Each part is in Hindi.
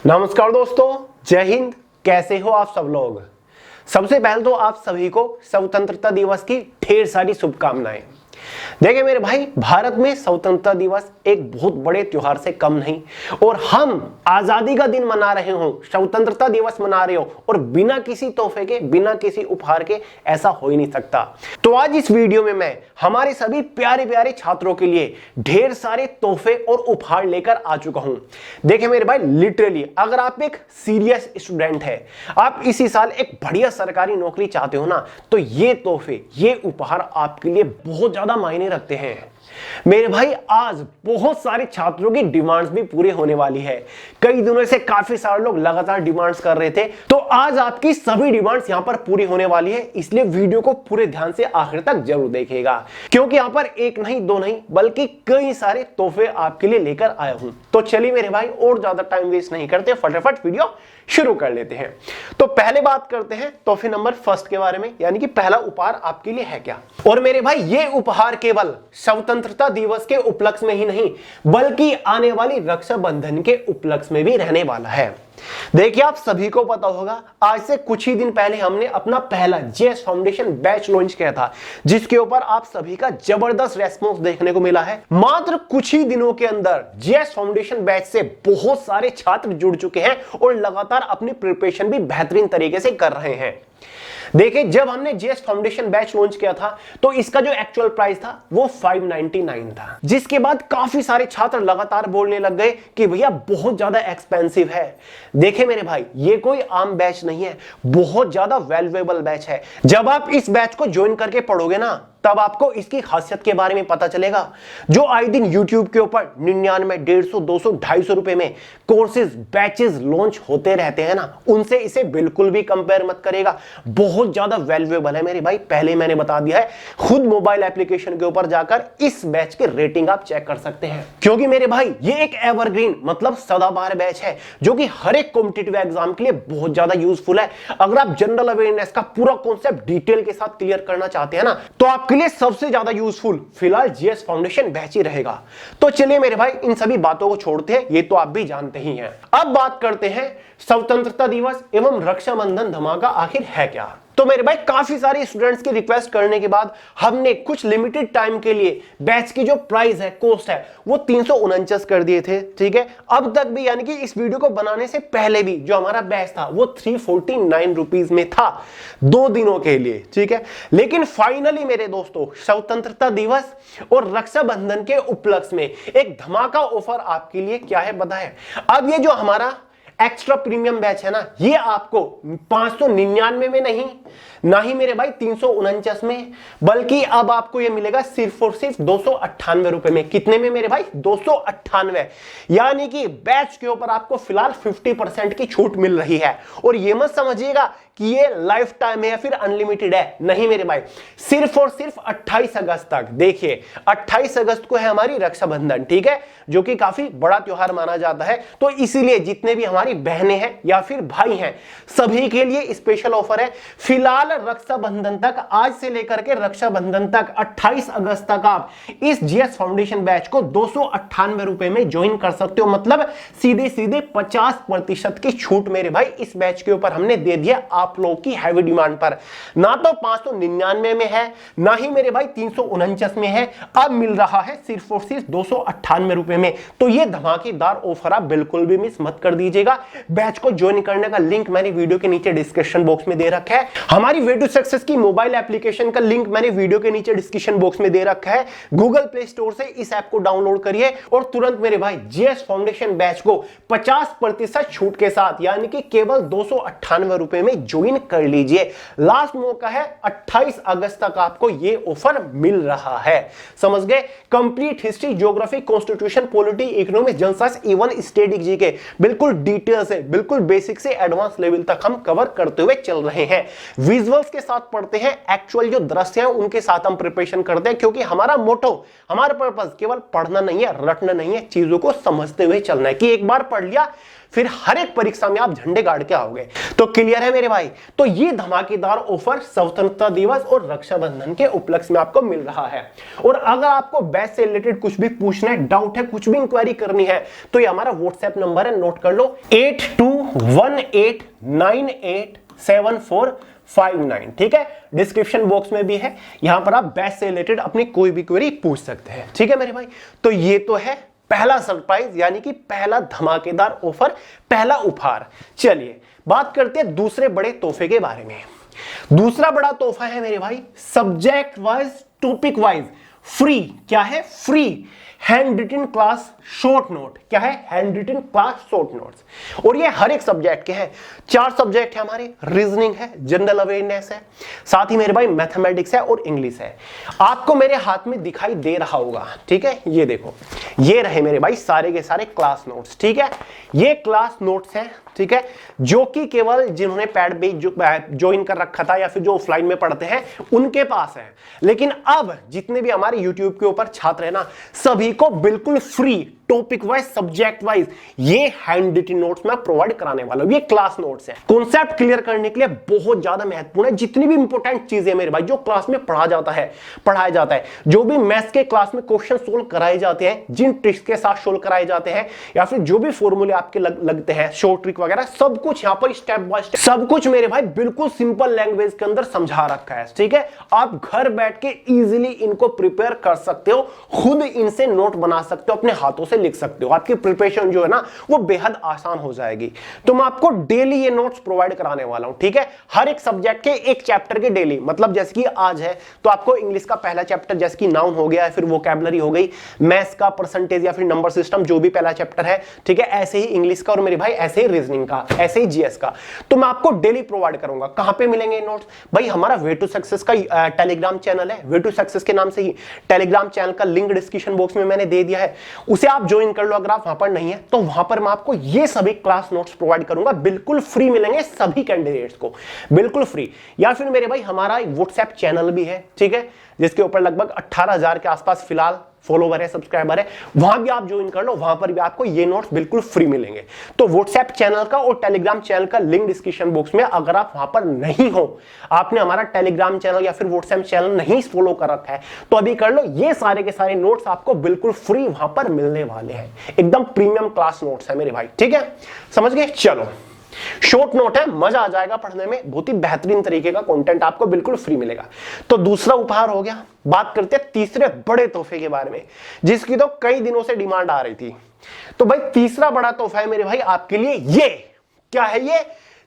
नमस्कार दोस्तों, जय हिंद। कैसे हो आप सब लोग। सबसे पहले तो आप सभी को स्वतंत्रता दिवस की ढेर सारी शुभकामनाएं। देखिए मेरे भाई, भारत में स्वतंत्रता दिवस एक बहुत बड़े त्योहार से कम नहीं, और हम आजादी का दिन मना रहे हो, स्वतंत्रता दिवस मना रहे हो और बिना किसी तोहफे के, बिना किसी उपहार के, ऐसा हो ही नहीं सकता। तो आज इस वीडियो में मैं हमारे सभी प्यारे प्यारे छात्रों के लिए ढेर सारे तोहफे और उपहार लेकर आ चुका हूं। देखिए मेरे भाई, लिटरली अगर आप एक सीरियस स्टूडेंट है, आप इसी साल एक बढ़िया सरकारी नौकरी चाहते हो ना, तो ये तोहफे, ये उपहार आपके लिए बहुत ज्यादा मायने रखते हैं। मेरे भाई, आज बहुत सारे छात्रों की डिमांड्स भी पूरी होने वाली है। कई दिनों से काफी सारे लोग लगातार डिमांड्स कर रहे थे, तो आज आपकी सभी डिमांड्स यहां पर पूरी होने वाली है। इसलिए वीडियो को पूरे ध्यान से आखिर तक जरूर देखिएगा, क्योंकि यहां पर एक नहीं, दो नहीं, बल्कि कई सारे तोहफे आपके लिए लेकर आया हूं। तो चलिए मेरे भाई, और ज्यादा टाइम वेस्ट नहीं करते, फटाफट वीडियो शुरू कर लेते हैं। तो पहले बात करते हैं तोहफे नंबर फर्स्ट के बारे में, यानी कि पहला उपहार आपके लिए है क्या। और मेरे भाई, ये उपहार केवल स्वतंत्रता दिवस के उपलक्ष्य में ही नहीं, बल्कि आने वाली रक्षाबंधन के उपलक्ष्य में भी रहने वाला है। देखिए, आप सभी को पता होगा, आज से कुछ ही दिन पहले हमने अपना पहला जेएस फाउंडेशन बैच लॉन्च किया था, जिसके ऊपर आप सभी का जबरदस्त रेस्पॉन्स देखने को मिला है। मात्र कुछ ही दिनों के अंदर जेएस फाउंडेशन बैच से बहुत सारे छात्र जुड़ चुके हैं और लगातार अपनी प्रिपरेशन भी बेहतरीन तरीके से कर रहे हैं। देखिए, जब हमने जेएस फाउंडेशन बैच लॉन्च किया था, तो इसका जो एक्चुअल प्राइस था वो 599 था, जिसके बाद काफी सारे छात्र लगातार बोलने लग गए कि भैया बहुत ज्यादा एक्सपेंसिव है। देखिए मेरे भाई, ये कोई आम बैच नहीं है, बहुत ज्यादा वैल्यूएबल बैच है। जब आप इस बैच को ज्वाइन करके पढ़ोगे ना, तब आपको इसकी खासियत के बारे में पता चलेगा। जो आए दिन YouTube के ऊपर 99, 150, 200, 250 रुपए में कोर्सेज, बैचेस लॉन्च होते रहते हैं ना, उनसे इसे बिल्कुल भी कंपेयर मत करेगा। बहुत ज्यादा वैल्यूएबल है मेरे भाई, पहले मैंने बता दिया है। खुद मोबाइल एप्लीकेशन के ऊपर जाकर इस बैच की रेटिंग आप चेक कर सकते हैं, क्योंकि मेरे भाई ये एक एवरग्रीन मतलब सदाबहार बैच है, जो कि हर एक कॉम्पिटिटिव एग्जाम के लिए बहुत ज्यादा यूजफुल है। अगर आप जनरल अवेयरनेस का पूरा कॉन्सेप्ट डिटेल के साथ क्लियर करना चाहते हैं ना, तो आपके लिए सबसे ज्यादा यूजफुल फिलहाल जेएस फाउंडेशन बैच ही रहेगा। तो चलिए मेरे भाई, इन सभी बातों को छोड़ते हैं, ये तो आप भी जानते ही हैं। अब बात करते हैं स्वतंत्रता दिवस एवं रक्षाबंधन धमाका आखिर है क्या। तो मेरे भाई, काफी सारे स्टूडेंट्स की रिक्वेस्ट करने के बाद हमने कुछ लिमिटेड टाइम के लिए बैच की जो प्राइस है, कॉस्ट है, वो 349 कर दिए थे। ठीक है, अब तक भी, यानी कि इस वीडियो को बनाने से पहले भी जो हमारा बैच था वो 349 रुपीज में था 2 दिनों के लिए। ठीक है, लेकिन फाइनली मेरे दोस्तों, स्वतंत्रता दिवस और रक्षाबंधन के उपलक्ष्य में एक धमाका ऑफर आपके लिए क्या है पता है। अब ये जो हमारा एक्स्ट्रा प्रीमियम बैच है ना, ये आपको 599 में नहीं, ना ही मेरे भाई 349 में, बल्कि अब आपको ये मिलेगा सिर्फ और सिर्फ 298 रुपए में। कितने में मेरे भाई? 298। यानी कि बैच के ऊपर आपको फिलहाल 50% की छूट मिल रही है। और ये मत समझिएगा कि ये लाइफ टाइम है या फिर अनलिमिटेड है, नहीं मेरे भाई, सिर्फ और सिर्फ 28 अगस्त तक। देखिए, 28 अगस्त को है हमारी रक्षाबंधन, ठीक है, जो कि काफी बड़ा त्योहार माना जाता है। तो इसीलिए जितने भी हमारी बहनें हैं या फिर भाई हैं, सभी के लिए स्पेशल ऑफर है। फिलहाल रक्षाबंधन तक, आज से लेकर के रक्षाबंधन तक 28 अगस्त तक आप इस जीएस फाउंडेशन बैच को 298 रुपए में ज्वाइन कर सकते हो। मतलब सीधे सीधे 50% की छूट मेरे भाई इस बैच के ऊपर हमने दे दिया आप लोगों की हैवी डिमांड पर। ना तो 599 में है, ना ही मेरे भाई 349 में है, अब मिल रहा है सिर्फ और सिर्फ 298 रुपए में। तो ये धमाकेदार ऑफर आप बिल्कुल भी मिस मत कर दीजिएगा। बैच को ज्वाइन करने का लिंक मैंने वीडियो के नीचे डिस्क्रिप्शन बॉक्स में दे रखा है। हमारी वे टू सक्सेस की मोबाइल एप्लीकेशन का लिंक मैंने वीडियो के नीचे डिस्क्रिप्शन बॉक्स में दे रखा है। गूगल प्ले स्टोर से इस ऐप को डाउनलोड करिए और तुरंत मेरे भाई जीएस फाउंडेशन बैच को 50% छूट के साथ, यानी कि केवल 298 रुपए में ज्वाइन कर लीजिए। लास्ट मौका है, 28 अगस्त तक आपको ये ऑफर मिल रहा है। समझ गए? Complete history, geography, constitution, polity, economics, जनशास्त्र, इवन स्टैटिक जीके, बिल्कुल डिटेल से, बिल्कुल बेसिक से एडवांस लेवल तक हम कवर करते हुए चल रहे हैं। विजुअल्स के साथ पढ़ते हैं, एक्चुअल जो दृश्य हैं उनके साथ हम प्रिपरेशन करते हैं, क्योंकि हमारा मोटो, हमारा पर्पस केवल पढ़ना नहीं है, रटना नहीं है, चीजों को समझते हुए चलना है कि एक बार पढ़ लिया फिर हर एक परीक्षा में आप झंडे गाड़ के आओगे। तो क्लियर है मेरे भाई? तो ये धमाकेदार ऑफर स्वतंत्रता दिवस और रक्षाबंधन के उपलक्ष्य में आपको मिल रहा है। और अगर आपको बैच से रिलेटेड कुछ भी पूछना है, डाउट है, कुछ भी इंक्वायरी करनी है, तो ये हमारा व्हाट्सएप नंबर है, नोट कर लो 8218987459। ठीक है, डिस्क्रिप्शन बॉक्स में भी है, यहां पर आप बैच से रिलेटेड अपनी कोई भी क्वेरी पूछ सकते हैं। ठीक है मेरे भाई, तो ये तो है पहला सरप्राइज, यानी कि पहला धमाकेदार ऑफर, पहला उपहार। चलिए बात करते हैं दूसरे बड़े तोहफे के बारे में। दूसरा बड़ा तोहफा है मेरे भाई subject wise, topic wise free. क्या है? Free handwritten class short note. क्या है? Handwritten class short notes. और ये हर एक सब्जेक्ट के हैं। 4 सब्जेक्ट है हमारे, रीजनिंग है, जनरल अवेयरनेस है, साथ ही मेरे भाई मैथमेटिक्स है और इंग्लिश है। आपको मेरे हाथ में दिखाई दे रहा होगा, ठीक है, ये देखो, ये रहे मेरे भाई सारे के सारे क्लास नोट्स। ठीक है, ये क्लास नोट्स हैं, ठीक है, जो कि केवल जिन्होंने पैड बेच ज्वाइन कर रखा था या फिर जो ऑफलाइन में पढ़ते हैं उनके पास है। लेकिन अब जितने भी हमारे यूट्यूब के ऊपर छात्र है ना, सभी को बिल्कुल free topic wise, subject wise ये हैंड रिटन नोट्स मैं प्रोवाइड कराने वाला हूं। ये क्लास नोट्स हैं। कॉन्सेप्ट क्लियर करने के लिए बहुत ज्यादा महत्वपूर्ण है। जितनी भी इंपॉर्टेंट चीजें मेरे भाई जो क्लास में पढ़ाया जाता है, जो भी मैथ्स के क्लास में क्वेश्चन सोल्व कराए जाते हैं, जिन ट्रिक्स के साथ सोल्व कराए जाते हैं, या फिर जो भी फॉर्मूले आपके लगते हैं, शॉर्ट ट्रिक वगैरह, सब कुछ यहां पर स्टेप बाय स्टेप, सब कुछ मेरे भाई बिल्कुल सिंपल लैंग्वेज के अंदर समझा रखा है। ठीक है, आप घर बैठ के इजीली इनको प्रिपेयर कर सकते हो, खुद इनसे नोट बना सकते हो, अपने हाथों से लिख सकते हो। आपकी प्रिपरेशन जो है ना वो बेहद आसान हो जाएगी। तो मैं आपको डेली ये नोट्स प्रोवाइड कराने वाला हूं। ठीक है, हर एक सब्जेक्ट के एक चैप्टर के डेली, मतलब जैसे कि आज है तो आपको इंग्लिश का पहला चैप्टर जैसे कि नाउन हो गया, फिर वोकैबुलरी हो गई, मैथ्स का परसेंटेज या फिर नंबर सिस्टम जो भी पहला चैप्टर है, ठीक है, ऐसे ही इंग्लिश का, और मेरे भाई ऐसे ही रीजनिंग का, ऐसे ही जीएस का। तो मैं आपको डेली प्रोवाइड करूंगा। कहां पे मिलेंगे नोट्स? भाई हमारा वे टू सक्सेस का टेलीग्राम चैनल है, वे टू सक्सेस के नाम से ही टेलीग्राम चैनल का लिंक डिस्क्रिप्शन बॉक्स में मैंने दे दिया है, उसे आप ज्वाइन कर लो। अगर आप वहां पर नहीं है तो वहां पर मैं आपको ये सभी क्लास नोट्स प्रोवाइड करूंगा, बिल्कुल फ्री मिलेंगे सभी कैंडिडेट्स को, बिल्कुल फ्री। या फिर मेरे भाई हमारा एक व्हाट्सएप चैनल भी है, ठीक है, जिसके ऊपर लगभग 18,000 के आसपास फिलहाल फॉलोवर है, सब्सक्राइबर है, वहां भी आप ज्वाइन कर लो, वहां पर भी आपको ये नोट्स बिल्कुल फ्री मिलेंगे। तो व्हाट्सएप चैनल का और टेलीग्राम चैनल का लिंक डिस्क्रिप्शन बॉक्स में, अगर आप वहां पर नहीं हो, आपने हमारा टेलीग्राम चैनल या फिर व्हाट्सएप चैनल नहीं फॉलो कर रखा है, तो अभी कर लो। ये सारे के सारे नोट्स आपको बिल्कुल फ्री वहां पर मिलने वाले हैं, एकदम प्रीमियम क्लास नोट्स है मेरे भाई। ठीक है, समझ गए? चलो, शॉर्ट नोट है, मजा आ जाएगा पढ़ने में, बहुत ही बेहतरीन तरीके का कंटेंट आपको बिल्कुल फ्री मिलेगा। तो दूसरा उपहार हो गया। बात करते हैं तीसरे बड़े तोहफे के बारे में, जिसकी तो कई दिनों से डिमांड आ रही थी। तो भाई तीसरा बड़ा तोहफा है मेरे भाई आपके लिए, ये क्या है? ये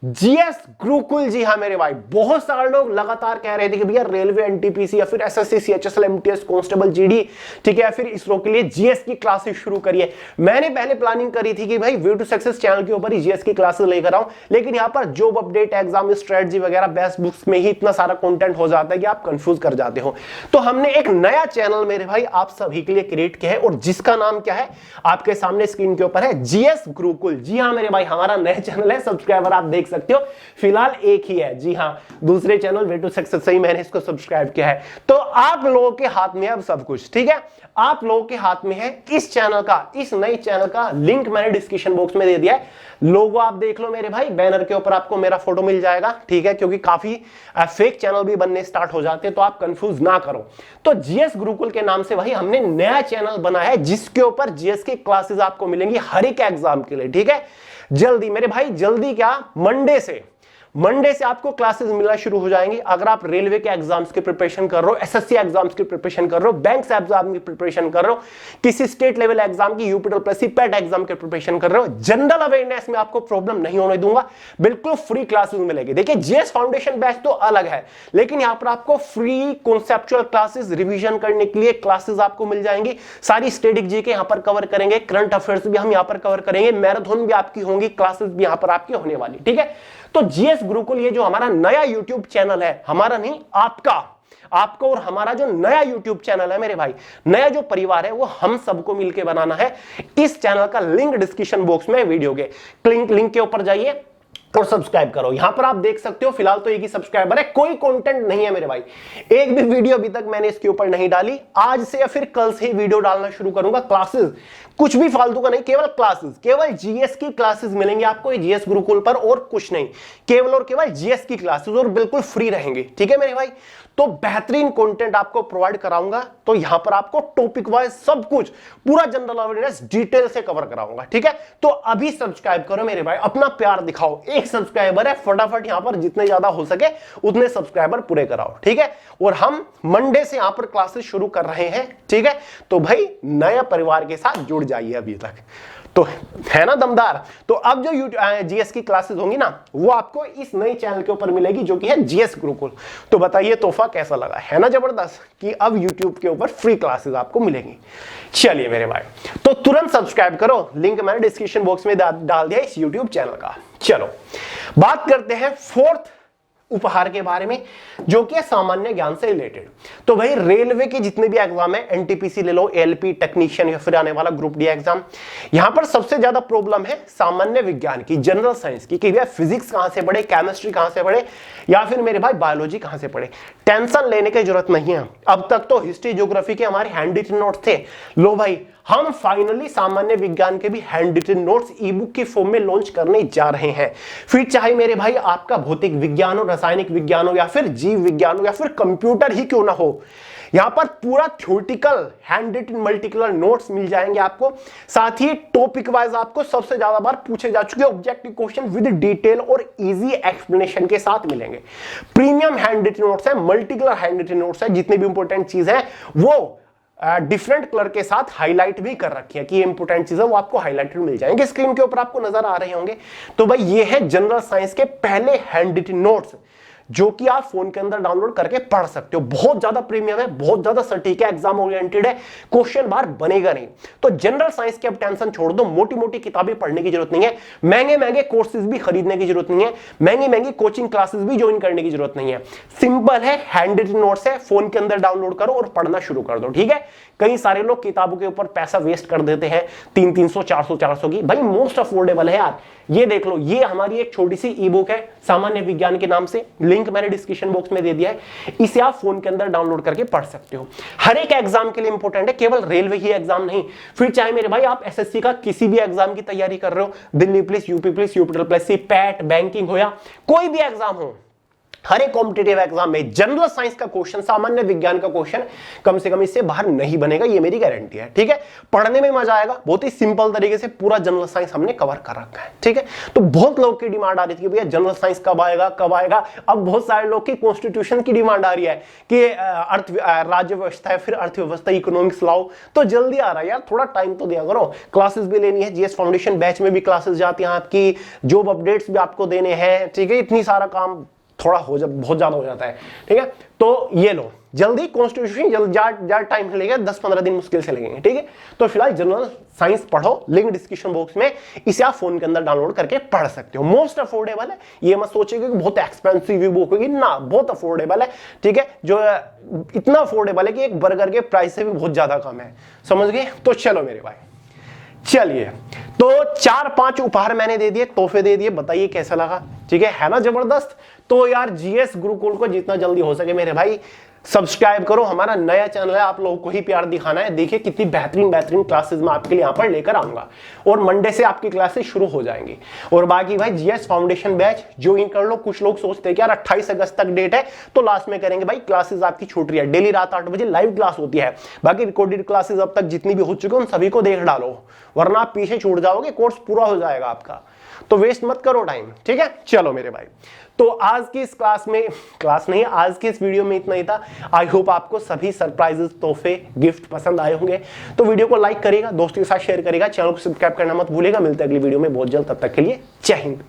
जीएस गुरुकुल। जी हाँ मेरे भाई, बहुत सारे लोग लगातार कह रहे थे कि भैया रेलवे, एनटीपीसी या फिर SSC, CHSL, MTS, constable, GD, ठीक है, या फिर इसरो के लिए जीएस की क्लासेस शुरू करिए। मैंने पहले प्लानिंग करी थी कि भाई वे टू सक्सेस चैनल के ऊपर ही जीएस की क्लासेस लेकर आऊं, लेकिन यहाँ पर जॉब अपडेट, एग्जाम स्ट्रेटजी वगैरह बेस्ट बुक्स में ही इतना सारा कंटेंट हो जाता है कि आप कंफ्यूज कर जाते हो। तो हमने एक नया चैनल मेरे भाई आप सभी के लिए क्रिएट किया है, और जिसका नाम क्या है आपके सामने स्क्रीन के ऊपर है, जीएस गुरुकुल। जी हाँ मेरे भाई, हमारा नया चैनल है, सब्सक्राइबर आप देख सकते हो फिलहाल एक ही है। जी हाँ, दूसरे चैनल वे टू सक्सेस से ही मैंने इसको सब्सक्राइब किया है। तो आप लोगों के हाथ में है अब सब कुछ, ठीक है, आप लोगों के हाथ में है इस चैनल का, इस नए चैनल का लिंक मैंने डिस्क्रिप्शन बॉक्स में दे दिया है। लोगो आप देख लो मेरे भाई, बैनर के ऊपर आपको मेरा फोटो मिल जाएगा, ठीक है, क्योंकि काफी फेक चैनल भी बनने स्टार्ट हो जाते हैं, तो आप कंफ्यूज ना करो। तो जीएस गुरुकुल के नाम से भाई हमने नया चैनल बनाया है, जिसके ऊपर जीएस की क्लासेस आपको मिलेंगी हर एक एग्जाम के लिए, ठीक है। जल्दी मेरे भाई, जल्दी क्या, मंडे से आपको क्लासेस मिलना शुरू हो जाएंगी। अगर आप रेलवे के एग्जाम्स की प्रिपरेशन कर रहे हो, एसएससी एग्जाम्स की प्रिपरेशन कर रहे हो, बैंक एग्जाम की प्रिपरेशन कर रहे हो, किसी स्टेट लेवल एग्जाम की, यूपीडब्ल्यूएससी, पेट एग्जाम की प्रिपरेशन कर रहे हो, जनरल अवेयरनेस में आपको प्रॉब्लम नहीं होने दूंगा, बिल्कुल फ्री क्लासेस मिलेगी। देखिए जीएस फाउंडेशन बैच तो अलग है, लेकिन यहां पर आपको फ्री कॉन्सेप्चुअल क्लासेस, रिविजन करने के लिए क्लासेस आपको मिल जाएंगी। सारी स्टैटिक जीके यहां पर कवर करेंगे, करंट अफेयर्स भी हम यहां पर कवर करेंगे, मैराथन भी आपकी होंगी, क्लासेस भी यहां पर आपकी होने वाली, ठीक है। तो जीएस गुरुकुल ये जो हमारा नया यूट्यूब चैनल है, हमारा नहीं आपका और हमारा जो नया यूट्यूब चैनल है मेरे भाई, नया जो परिवार है वो हम सबको मिलकर बनाना है। इस चैनल का लिंक डिस्क्रिप्शन बॉक्स में वीडियो के लिंक के ऊपर जाइए, और सब्सक्राइब करो। यहां पर आप देख सकते हो फिलहाल तो एक ही सब्सक्राइबर है, कोई कंटेंट नहीं है मेरे भाई, एक भी वीडियो अभी तक मैंने इसके ऊपर नहीं डाली। आज से या फिर कल से ही वीडियो डालना शुरू करूंगा। क्लासेस कुछ भी फालतू का नहीं, केवल क्लासेस, केवल जीएस की क्लासेस मिलेंगी आपको जीएस गुरुकुल पर, और कुछ नहीं, केवल और केवल जीएस की क्लासेस, और बिल्कुल फ्री रहेंगे। ठीक है मेरे भाई, तो बेहतरीन कंटेंट आपको प्रोवाइड कराऊंगा। तो यहां पर आपको टॉपिक वाइज सब कुछ पूरा जनरल अवेयरनेस डिटेल से कवर कराऊंगा। ठीक है, तो अभी सब्सक्राइब करो मेरे भाई, अपना प्यार दिखाओ। एक सब्सक्राइबर है, फटाफट यहां पर जितने ज्यादा हो सके उतने सब्सक्राइबर पूरे कराओ। ठीक है, और हम मंडे से यहां पर क्लासेस शुरू कर रहे हैं। ठीक है, तो भाई नया परिवार के साथ जुड़ जाइए। अभी तक तो है ना दमदार। तो अब जो जीएस की क्लासेस होंगी ना, वो आपको इस नए चैनल के ऊपर मिलेगी जो कि है जीएस गुरुकुल। तो बताइए तोहफा कैसा लगा, है ना जबरदस्त, कि अब यूट्यूब के ऊपर फ्री क्लासेस आपको मिलेंगी। चलिए मेरे भाई, तो तुरंत सब्सक्राइब करो, लिंक मैंने डिस्क्रिप्शन बॉक्स में डाल दिया इस यूट्यूब चैनल का। चलो बात करते हैं फोर्थ उपहार के बारे में, जो कि सामान्य ज्ञान से रिलेटेड। तो भाई रेलवे के जितने भी एग्जाम है, एनटीपीसी ले लो, एलपी टेक्नीशियन, या फिर आने वाला ग्रुप डी एग्जाम, यहां पर सबसे ज्यादा प्रॉब्लम है सामान्य विज्ञान की, जनरल साइंस की, कि भैया फिजिक्स कहां से पढ़े, केमिस्ट्री कहां से पढ़े, या फिर मेरे भाई बायोलॉजी कहां से पढ़े। टेंशन लेने की जरूरत नहीं है। अब तक तो हिस्ट्री ज्योग्राफी के हमारे हैंड रिटन नोट्स थे, लो भाई हम फाइनली सामान्य विज्ञान के भी handwritten notes ebook की फॉर्म में लॉन्च करने जा रहे हैं। फिर चाहे मेरे भाई आपका भौतिक विज्ञान हो, रासायनिक विज्ञान हो, या फिर जीव विज्ञान हो, या फिर कंप्यूटर ही क्यों ना हो, यहां पर पूरा theoretical handwritten multi colour notes मिल जाएंगे आपको। साथ ही टॉपिक वाइज आपको सबसे ज्यादा बार पूछे जा चुके ऑब्जेक्टिव क्वेश्चन विद डिटेल और इजी एक्सप्लेनेशन के साथ मिलेंगे। प्रीमियम हैंड रिटन नोट्स है, multi colour handwritten notes है, जितने भी इंपॉर्टेंट चीज है वो डिफरेंट कलर के साथ हाईलाइट भी कर रखी है, कि इंपोर्टेंट चीजें वो आपको हाईलाइटेड मिल जाएंगे, स्क्रीन के ऊपर आपको नजर आ रहे होंगे। तो भाई ये है जनरल साइंस के पहले हैंड रिटन नोट्स, जो कि आप फोन के अंदर डाउनलोड करके पढ़ सकते हो। बहुत ज्यादा प्रीमियम है, बहुत ज्यादा सटीक है, एग्जाम ओरिएंटेड है, क्वेश्चन बार बनेगा नहीं। तो जनरल साइंस की अब टेंशन छोड़ दो, मोटी मोटी किताबें पढ़ने की जरूरत नहीं है, महंगे महंगे कोर्सेज भी खरीदने की जरूरत नहीं है, महंगी महंगी कोचिंग क्लासेस भी ज्वाइन करने की जरूरत नहीं है। सिंपल है, हैंड रिटन नोट्स है, फोन के अंदर डाउनलोड करो और पढ़ना शुरू कर दो। ठीक है, कई सारे लोग किताबों के ऊपर पैसा वेस्ट कर देते हैं, 300 400 की। भाई मोस्ट अफोर्डेबल है यार, ये देख लो, ये हमारी एक छोटी सी ई बुक है सामान्य विज्ञान के नाम से, लिंक मैंने डिस्क्रिप्शन बॉक्स में दे दिया है, इसे आप फोन के अंदर डाउनलोड करके पढ़ सकते हो। हर एक एग्जाम के लिए इंपॉर्टेंट है, केवल रेलवे ही एग्जाम नहीं। फिर चाहे मेरे भाई आप एसएससी का किसी भी एग्जाम की तैयारी कर रहे हो, Delhi police, UP police, UP plus C, PET, banking हो, या कोई भी एग्जाम हो, हर एक कॉम्पिटिटिव एग्जाम में जनरल साइंस का क्वेश्चन, सामान्य विज्ञान का क्वेश्चन कम से कम इससे बाहर नहीं बनेगा, ये मेरी गारंटी है। ठीक है, पढ़ने में मजा आएगा, बहुत ही सिंपल तरीके से पूरा जनरल साइंस हमने कवर कर रखा है। ठीक है, तो बहुत लोगों की डिमांड आ रही थी कि भैया जनरल साइंस कब आएगा कब आएगा। अब बहुत सारे लोग की कॉन्स्टिट्यूशन की डिमांड आ रही है कि राज्य व्यवस्था है, फिर अर्थव्यवस्था, इकोनॉमिक्स लाओ, तो जल्दी आ रहा है यार, थोड़ा टाइम तो दिया करो। क्लासेस भी लेनी है, जीएस फाउंडेशन बैच में भी क्लासेस जाती हैं आपकी, जॉब अपडेट्स भी आपको देने हैं। ठीक है, इतनी सारा काम थोड़ा बहुत ज्यादा हो जाता है। ठीक है, तो ये लो जल्दी, कॉन्स्टिट्यूशन ज्यादा टाइम लगेगा, 10-15 दिन मुश्किल से लगेंगे। ठीक है, तो फिलहाल जनरल साइंस पढ़ो, लिंक डिस्क्रिप्शन बॉक्स में, इसे आप फोन के अंदर डाउनलोड करके पढ़ सकते हो। मोस्ट अफोर्डेबल है, ये मत सोचिए कि बहुत एक्सपेंसिव बुक होगी ना, बहुत अफोर्डेबल है। ठीक है, जो इतना अफोर्डेबल है कि एक बर्गर के प्राइस से भी बहुत ज्यादा कम है, समझ गए। तो चलो मेरे भाई, चलिए, तो 4-5 उपहार मैंने दे दिए, तोहफे दे दिए, बताइए कैसा लगा। ठीक है ना जबरदस्त। तो यार जीएस गुरुकुल को जितना जल्दी हो सके मेरे भाई सब्सक्राइब करो, हमारा नया चैनल है, आप लोगों को ही प्यार दिखाना है। देखिए कितनी बेहतरीन बेहतरीन क्लासेस मैं आपके लिए यहाँ पर लेकर आऊंगा, और मंडे से आपकी क्लासेस शुरू हो जाएंगी। और बाकी भाई जीएस फाउंडेशन बैच ज्वाइन कर लो। कुछ लोग सोचते हैं कि यार 28 अगस्त तक डेट है तो लास्ट में करेंगे, भाई क्लासेस आपकी छूट रही है, डेली रात 8 बजे लाइव क्लास होती है। बाकी रिकॉर्डेड क्लासेस अब तक जितनी भी हो चुकी है उन सभी को देख डालो, वरना आप पीछे छूट जाओगे, कोर्स पूरा हो जाएगा आपका। तो वेस्ट मत करो टाइम। ठीक है, चलो मेरे भाई, तो आज की इस आज की इस वीडियो में इतना ही था। आई होप आपको सभी सरप्राइजेस, तोहफे, गिफ्ट पसंद आए होंगे। तो वीडियो को लाइक करेगा, दोस्तों के साथ शेयर करेगा, चैनल को सब्सक्राइब करना मत भूलेगा। मिलते हैं अगली वीडियो में बहुत जल्द, तब तक के लिए जय हिंद।